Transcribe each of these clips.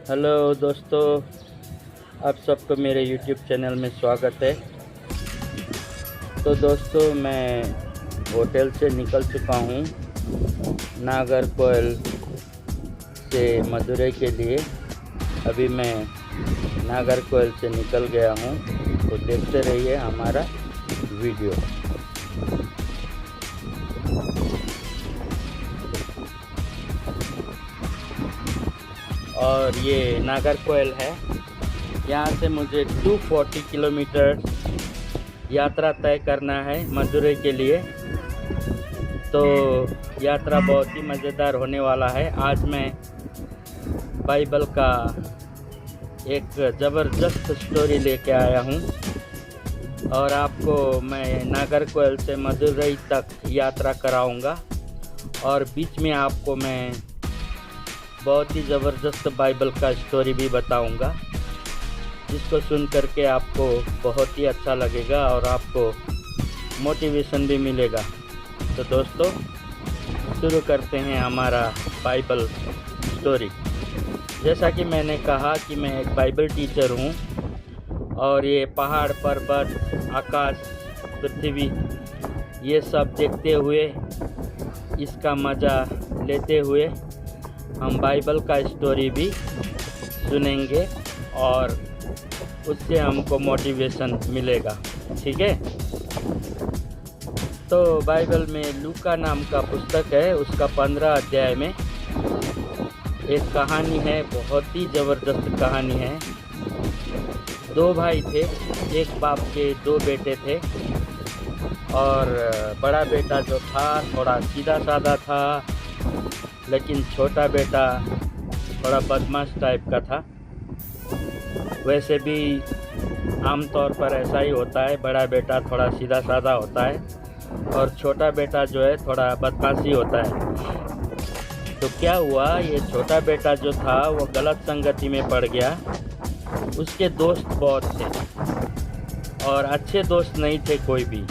Hello दोस्तों, आप सबको मेरे यूट्यूब चैनल में स्वागत है। तो दोस्तों, मैं होटल से निकल चुका हूँ नागरकोइल से मदुरई के लिए। अभी मैं नागरकोइल से निकल गया हूँ, तो देखते रहिए हमारा वीडियो। और ये नागरकोइल है। यहाँ से मुझे 240 किलोमीटर यात्रा तय करना है मदुरई के लिए। तो यात्रा बहुत ही मज़ेदार होने वाला है। आज मैं बाइबल का एक ज़बरदस्त स्टोरी लेके आया हूँ और आपको मैं नागरकोइल से मदुरई तक यात्रा कराऊंगा और बीच में आपको मैं बहुत ही ज़बरदस्त बाइबल का स्टोरी भी बताऊंगा, जिसको सुन करके आपको बहुत ही अच्छा लगेगा और आपको मोटिवेशन भी मिलेगा। तो दोस्तों, शुरू करते हैं हमारा बाइबल स्टोरी। जैसा कि मैंने कहा कि मैं एक बाइबल टीचर हूँ और ये पहाड़, पर्वत, आकाश, पृथ्वी, ये सब देखते हुए, इसका मज़ा लेते हुए हम बाइबल का स्टोरी भी सुनेंगे और उससे हमको मोटिवेशन मिलेगा। ठीक है। तो बाइबल में लूका नाम का पुस्तक है, उसका 15 अध्याय में एक कहानी है, बहुत ही ज़बरदस्त कहानी है। दो भाई थे, एक बाप के दो बेटे थे और बड़ा बेटा जो था थोड़ा सीधा साधा था, लेकिन छोटा बेटा थोड़ा बदमाश टाइप का था। वैसे भी आमतौर पर ऐसा ही होता है, बड़ा बेटा थोड़ा सीधा साधा होता है और छोटा बेटा जो है थोड़ा बदमाशी होता है। तो क्या हुआ, ये छोटा बेटा जो था वो गलत संगति में पड़ गया। उसके दोस्त बहुत थे और अच्छे दोस्त नहीं थे, कोई भी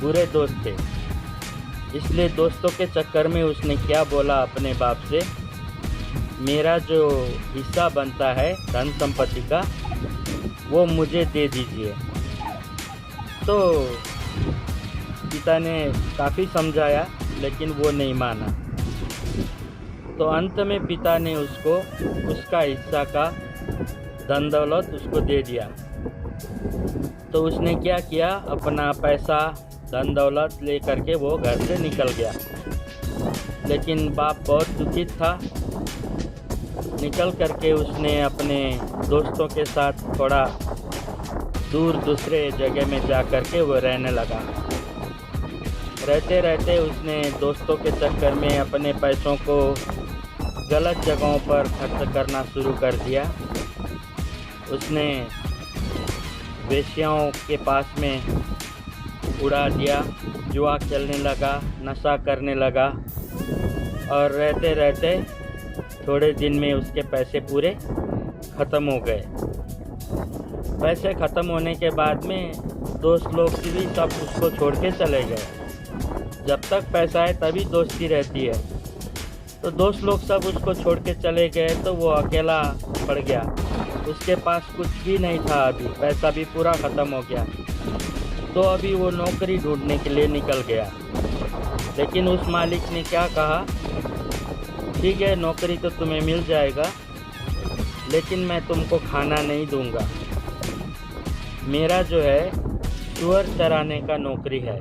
बुरे दोस्त थे। इसलिए दोस्तों के चक्कर में उसने क्या बोला अपने बाप से, मेरा जो हिस्सा बनता है धन संपत्ति का वो मुझे दे दीजिए। तो पिता ने काफ़ी समझाया, लेकिन वो नहीं माना। तो अंत में पिता ने उसको उसका हिस्सा का धन दौलत उसको दे दिया। तो उसने क्या किया, अपना पैसा धन दौलत ले करके वो घर से निकल गया। लेकिन बाप बहुत दुखित था। निकल करके उसने अपने दोस्तों के साथ थोड़ा दूर दूसरे जगह में जा कर के वो रहने लगा। रहते रहते उसने दोस्तों के चक्कर में अपने पैसों को गलत जगहों पर खर्च करना शुरू कर दिया। उसने वेश्याओं के पास में उड़ा दिया, जुआ खेलने लगा, नशा करने लगा और रहते रहते थोड़े दिन में उसके पैसे पूरे ख़त्म हो गए। पैसे ख़त्म होने के बाद में दोस्त लोग भी सब उसको छोड़ के चले गए। जब तक पैसा है तभी दोस्ती रहती है। तो दोस्त लोग सब उसको छोड़ के चले गए, तो वो अकेला पड़ गया। उसके पास कुछ भी नहीं था, अभी पैसा भी पूरा ख़त्म हो गया। तो अभी वो नौकरी ढूंढने के लिए निकल गया। लेकिन उस मालिक ने क्या कहा, ठीक है, नौकरी तो तुम्हें मिल जाएगा, लेकिन मैं तुमको खाना नहीं दूंगा। मेरा जो है सूअर चराने का नौकरी है।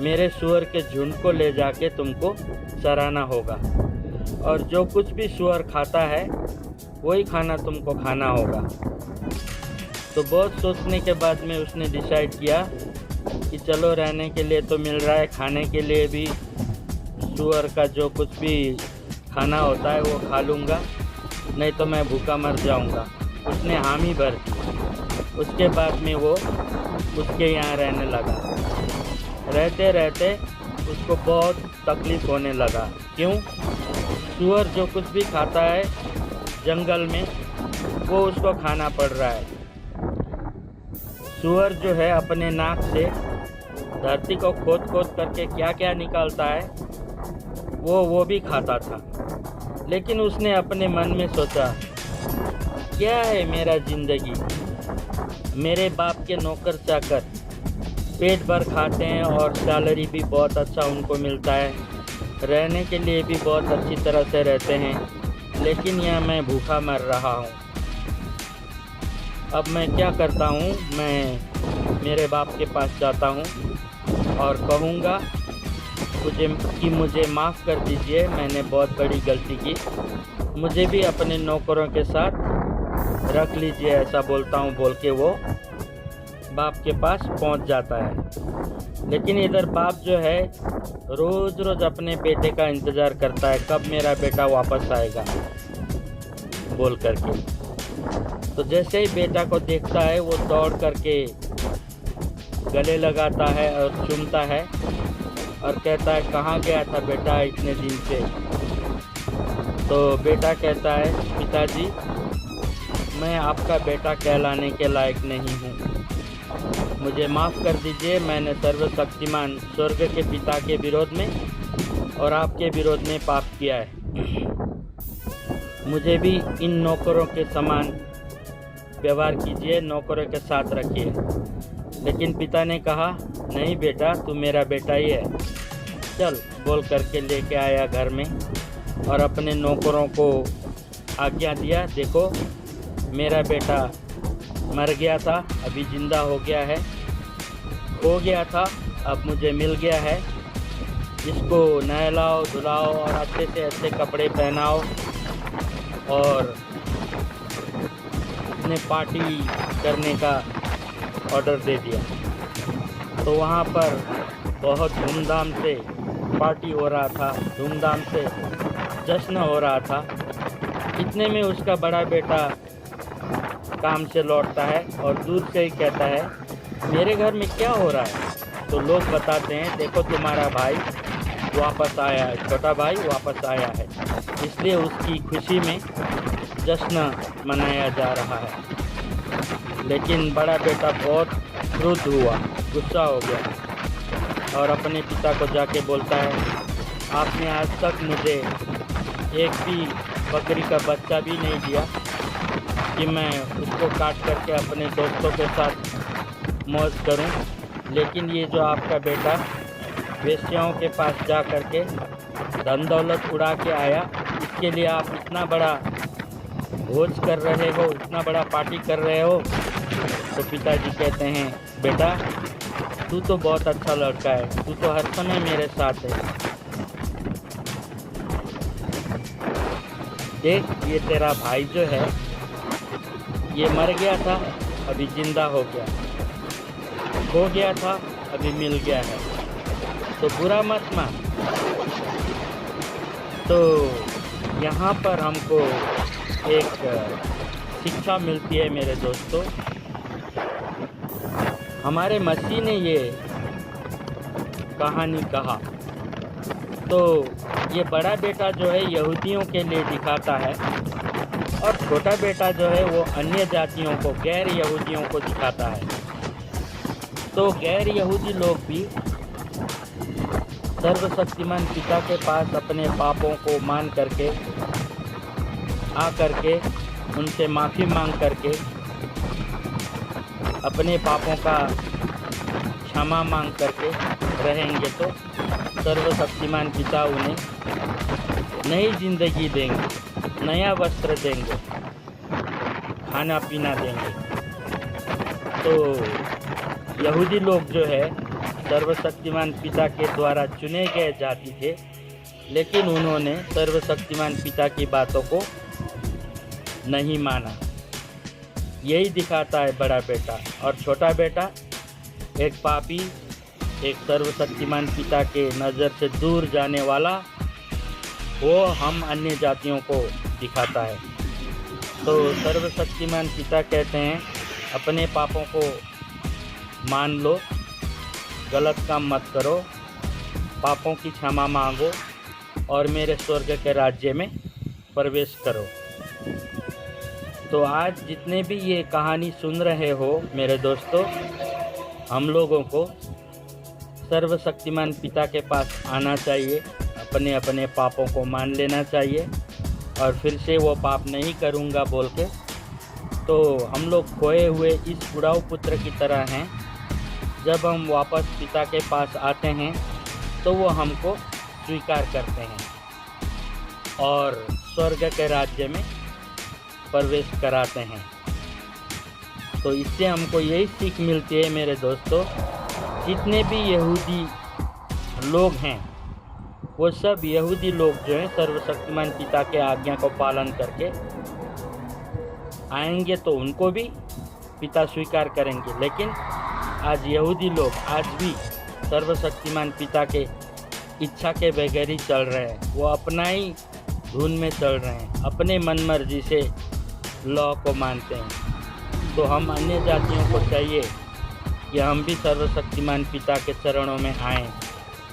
मेरे सूअर के झुंड को ले जाके तुमको चराना होगा और जो कुछ भी सूअर खाता है वही खाना तुमको खाना होगा। तो बहुत सोचने के बाद में उसने डिसाइड किया कि चलो, रहने के लिए तो मिल रहा है, खाने के लिए भी सूअर का जो कुछ भी खाना होता है वो खा लूँगा, नहीं तो मैं भूखा मर जाऊँगा। उसने हामी भर दी। उसके बाद में वो उसके यहाँ रहने लगा। रहते रहते उसको बहुत तकलीफ़ होने लगा। क्यों? सूअर जो कुछ भी खाता है जंगल में वो उसको खाना पड़ रहा है। सूअर जो है अपने नाक से धरती को खोद खोद करके क्या क्या निकालता है वो भी खाता था। लेकिन उसने अपने मन में सोचा क्या है मेरा ज़िंदगी। मेरे बाप के नौकर चाकर पेट भर खाते हैं और सैलरी भी बहुत अच्छा उनको मिलता है, रहने के लिए भी बहुत अच्छी तरह से रहते हैं, लेकिन यहाँ मैं भूखा मर रहा हूँ। अब मैं क्या करता हूँ, मैं मेरे बाप के पास जाता हूँ और कहूँगा मुझे माफ़ कर दीजिए, मैंने बहुत बड़ी गलती की, मुझे भी अपने नौकरों के साथ रख लीजिए, ऐसा बोलता हूँ बोल के वो बाप के पास पहुँच जाता है। लेकिन इधर बाप जो है रोज़ रोज़ अपने बेटे का इंतज़ार करता है, कब मेरा बेटा वापस आएगा बोल करके। तो जैसे ही बेटा को देखता है वो दौड़ करके गले लगाता है और चूमता है और कहता है, कहाँ गया था बेटा इतने दिन से। तो बेटा कहता है, पिताजी मैं आपका बेटा कहलाने के लायक नहीं हूँ, मुझे माफ़ कर दीजिए, मैंने सर्वशक्तिमान स्वर्ग के पिता के विरोध में और आपके विरोध में पाप किया है। मुझे भी इन नौकरों के समान व्यवहार कीजिए, नौकरों के साथ रखिए। लेकिन पिता ने कहा, नहीं बेटा तू मेरा बेटा ही है, चल बोल करके लेके आया घर में और अपने नौकरों को आज्ञा दिया, देखो मेरा बेटा मर गया था, अभी ज़िंदा हो गया है, खो गया था, अब मुझे मिल गया है, इसको नहलाओ धुलाओ और अच्छे से अच्छे कपड़े पहनाओ और ने पार्टी करने का ऑर्डर दे दिया। तो वहाँ पर बहुत धूमधाम से पार्टी हो रहा था, धूमधाम से जश्न हो रहा था। इतने में उसका बड़ा बेटा काम से लौटता है और दूर से ही कहता है, मेरे घर में क्या हो रहा है। तो लोग बताते हैं, देखो तुम्हारा भाई वापस आया है, छोटा भाई वापस आया है, इसलिए उसकी खुशी में जश्न मनाया जा रहा है। लेकिन बड़ा बेटा बहुत क्रुद्ध हुआ, गुस्सा हो गया और अपने पिता को जाके बोलता है, आपने आज तक मुझे एक भी बकरी का बच्चा भी नहीं दिया कि मैं उसको काट करके अपने दोस्तों के साथ मौज करूं, लेकिन ये जो आपका बेटा वेश्याओं के पास जा करके धन दौलत उड़ा के आया, इसके लिए आप इतना बड़ा भोज कर रहे हो, इतना बड़ा पार्टी कर रहे हो। तो पिताजी कहते हैं, बेटा तू तो बहुत अच्छा लड़का है, तू तो हर समय मेरे साथ है, देख ये तेरा भाई जो है ये मर गया था, अभी ज़िंदा हो गया, खो गया था, अभी मिल गया है, तो बुरा मत मान। तो यहाँ पर हमको एक शिक्षा मिलती है मेरे दोस्तों। हमारे मसीह ने ये कहानी कहा, तो ये बड़ा बेटा जो है यहूदियों के लिए दिखाता है और छोटा बेटा जो है वो अन्य जातियों को, गैर यहूदियों को दिखाता है। तो गैर यहूदी लोग भी सर्वशक्तिमान पिता के पास अपने पापों को मान करके आ करके उनसे माफ़ी मांग करके अपने पापों का क्षमा मांग करके रहेंगे, तो सर्वशक्तिमान पिता उन्हें नई जिंदगी देंगे, नया वस्त्र देंगे, खाना पीना देंगे। तो यहूदी लोग जो है सर्वशक्तिमान पिता के द्वारा चुने गए जाति थे, लेकिन उन्होंने सर्वशक्तिमान पिता की बातों को नहीं माना। यही दिखाता है बड़ा बेटा और छोटा बेटा, एक पापी, एक सर्वशक्तिमान पिता के नज़र से दूर जाने वाला, वो हम अन्य जातियों को दिखाता है। तो सर्वशक्तिमान पिता कहते हैं, अपने पापों को मान लो, गलत काम मत करो, पापों की क्षमा मांगो और मेरे स्वर्ग के राज्य में प्रवेश करो। तो आज जितने भी ये कहानी सुन रहे हो मेरे दोस्तों, हम लोगों को सर्वशक्तिमान पिता के पास आना चाहिए, अपने अपने पापों को मान लेना चाहिए और फिर से वो पाप नहीं करूँगा बोल के तो हम लोग खोए हुए इस उड़ाऊ पुत्र की तरह हैं। जब हम वापस पिता के पास आते हैं तो वो हमको स्वीकार करते हैं और स्वर्ग के राज्य में प्रवेश कराते हैं। तो इससे हमको यही सीख मिलती है मेरे दोस्तों, जितने भी यहूदी लोग हैं वो सब यहूदी लोग जो हैं सर्वशक्तिमान पिता के आज्ञा को पालन करके आएंगे तो उनको भी पिता स्वीकार करेंगे। लेकिन आज यहूदी लोग आज भी सर्वशक्तिमान पिता के इच्छा के बगैर ही चल रहे हैं। वो अपना ही धुन में चल रहे हैं, अपने मन मर्जी से लॉ को मानते हैं। तो हम अन्य जातियों को चाहिए कि हम भी सर्वशक्तिमान पिता के चरणों में आएं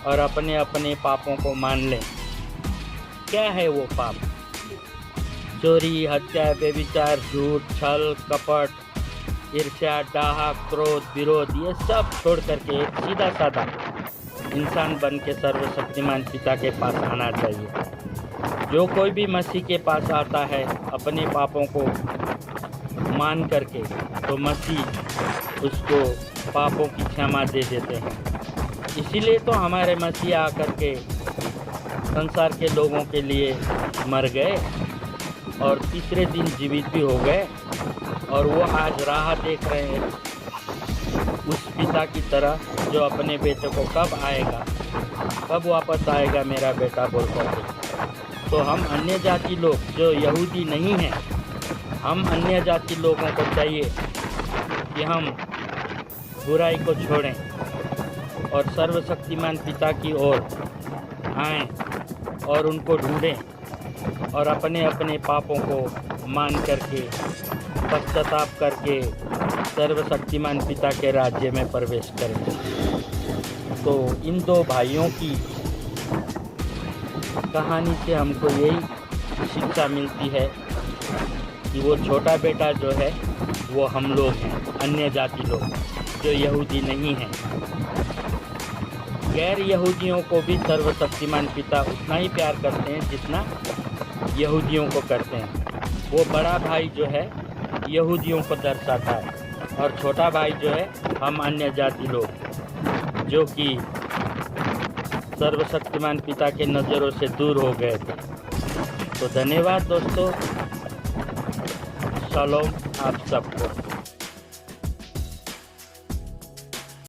और अपने अपने पापों को मान लें। क्या है वो पाप? चोरी, हत्या, व्यभिचार, झूठ, छल, कपट, ईर्ष्या, डाहा, क्रोध, विरोध, ये सब छोड़ करके एक सीधा साधा इंसान बन के सर्वशक्तिमान पिता के पास आना चाहिए। जो कोई भी मसीह के पास आता है अपने पापों को मान करके, तो मसीह उसको पापों की क्षमा दे देते हैं। इसीलिए तो हमारे मसीह आकर के संसार के लोगों के लिए मर गए और तीसरे दिन जीवित भी हो गए, और वो आज राह देख रहे हैं उस पिता की तरह जो अपने बेटे को कब आएगा, कब वापस आएगा मेरा बेटा बोल करके। तो हम अन्य जाति लोग जो यहूदी नहीं हैं, हम अन्य जाति लोगों को चाहिए कि हम बुराई को छोड़ें और सर्वशक्तिमान पिता की ओर आएं और उनको ढूंढें और अपने अपने पापों को मान करके पश्चाताप करके सर्वशक्तिमान पिता के राज्य में प्रवेश करें। तो इन दो भाइयों की कहानी से हमको यही शिक्षा मिलती है कि वो छोटा बेटा जो है वो हम लोग हैं, अन्य जाति लोग जो यहूदी नहीं हैं। गैर यहूदियों को भी सर्वशक्तिमान पिता उतना ही प्यार करते हैं जितना यहूदियों को करते हैं। वो बड़ा भाई जो है यहूदियों को दर्शाता है और छोटा भाई जो है हम अन्य जाति लोग जो कि सर्वशक्तिमान पिता के नज़रों से दूर हो गए थे। तो धन्यवाद दोस्तों, शालोम आप सबको।